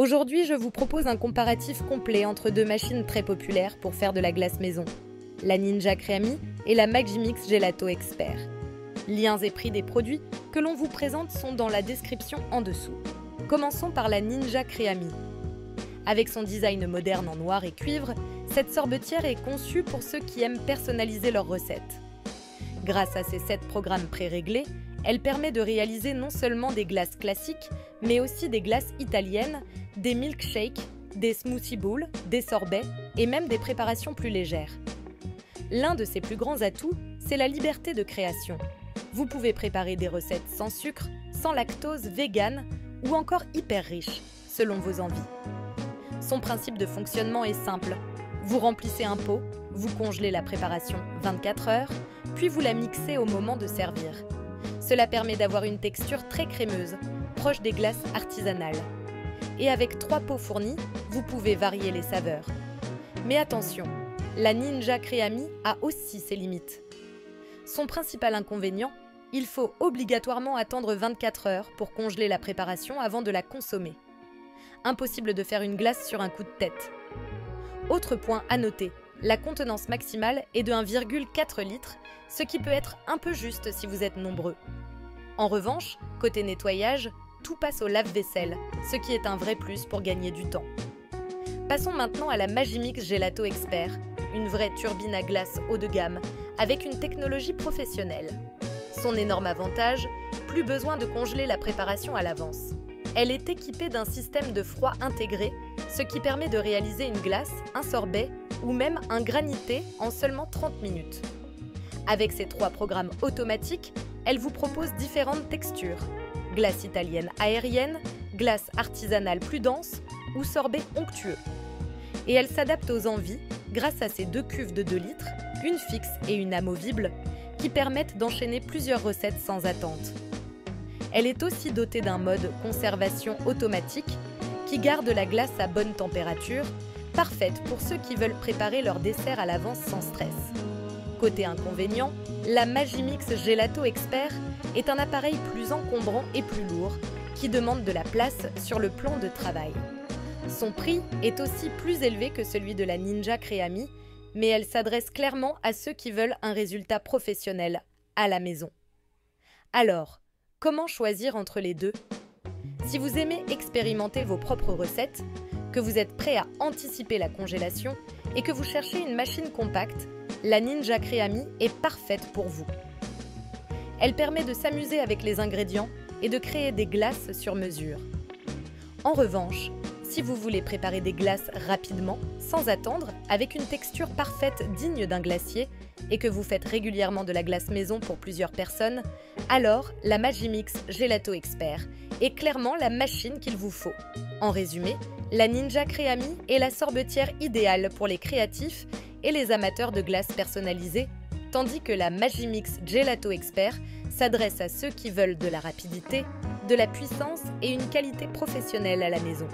Aujourd'hui, je vous propose un comparatif complet entre deux machines très populaires pour faire de la glace maison, la Ninja Creami et la Magimix Gelato Expert. Liens et prix des produits que l'on vous présente sont dans la description en dessous. Commençons par la Ninja Creami. Avec son design moderne en noir et cuivre, cette sorbetière est conçue pour ceux qui aiment personnaliser leurs recettes. Grâce à ses 7 programmes pré-réglés, elle permet de réaliser non seulement des glaces classiques, mais aussi des glaces italiennes, des milkshakes, des smoothie bowls, des sorbets et même des préparations plus légères. L'un de ses plus grands atouts, c'est la liberté de création. Vous pouvez préparer des recettes sans sucre, sans lactose, vegan ou encore hyper riches, selon vos envies. Son principe de fonctionnement est simple. Vous remplissez un pot, vous congelez la préparation 24 heures, puis vous la mixez au moment de servir. Cela permet d'avoir une texture très crémeuse, proche des glaces artisanales. Et avec 3 pots fournis, vous pouvez varier les saveurs. Mais attention, la Ninja Creami a aussi ses limites. Son principal inconvénient, il faut obligatoirement attendre 24 heures pour congeler la préparation avant de la consommer. Impossible de faire une glace sur un coup de tête. Autre point à noter, la contenance maximale est de 1,4 litres, ce qui peut être un peu juste si vous êtes nombreux. En revanche, côté nettoyage, tout passe au lave-vaisselle, ce qui est un vrai plus pour gagner du temps. Passons maintenant à la Magimix Gelato Expert, une vraie turbine à glace haut de gamme, avec une technologie professionnelle. Son énorme avantage, plus besoin de congeler la préparation à l'avance. Elle est équipée d'un système de froid intégré, ce qui permet de réaliser une glace, un sorbet ou même un granité en seulement 30 minutes. Avec ses 3 programmes automatiques, elle vous propose différentes textures. Glace italienne aérienne, glace artisanale plus dense ou sorbet onctueux. Et elle s'adapte aux envies grâce à ses 2 cuves de 2 litres, une fixe et une amovible, qui permettent d'enchaîner plusieurs recettes sans attente. Elle est aussi dotée d'un mode conservation automatique qui garde la glace à bonne température, parfaite pour ceux qui veulent préparer leur dessert à l'avance sans stress. Côté inconvénient, la Magimix Gelato Expert est un appareil plus encombrant et plus lourd, qui demande de la place sur le plan de travail. Son prix est aussi plus élevé que celui de la Ninja Creami, mais elle s'adresse clairement à ceux qui veulent un résultat professionnel à la maison. Alors, comment choisir entre les deux? Si vous aimez expérimenter vos propres recettes, que vous êtes prêt à anticiper la congélation et que vous cherchez une machine compacte, la Ninja Creami est parfaite pour vous. Elle permet de s'amuser avec les ingrédients et de créer des glaces sur mesure. En revanche, si vous voulez préparer des glaces rapidement, sans attendre, avec une texture parfaite digne d'un glacier, et que vous faites régulièrement de la glace maison pour plusieurs personnes, alors la Magimix Gelato Expert est clairement la machine qu'il vous faut. En résumé, la Ninja Creami est la sorbetière idéale pour les créatifs et les amateurs de glace personnalisée, tandis que la Magimix Gelato Expert s'adresse à ceux qui veulent de la rapidité, de la puissance et une qualité professionnelle à la maison.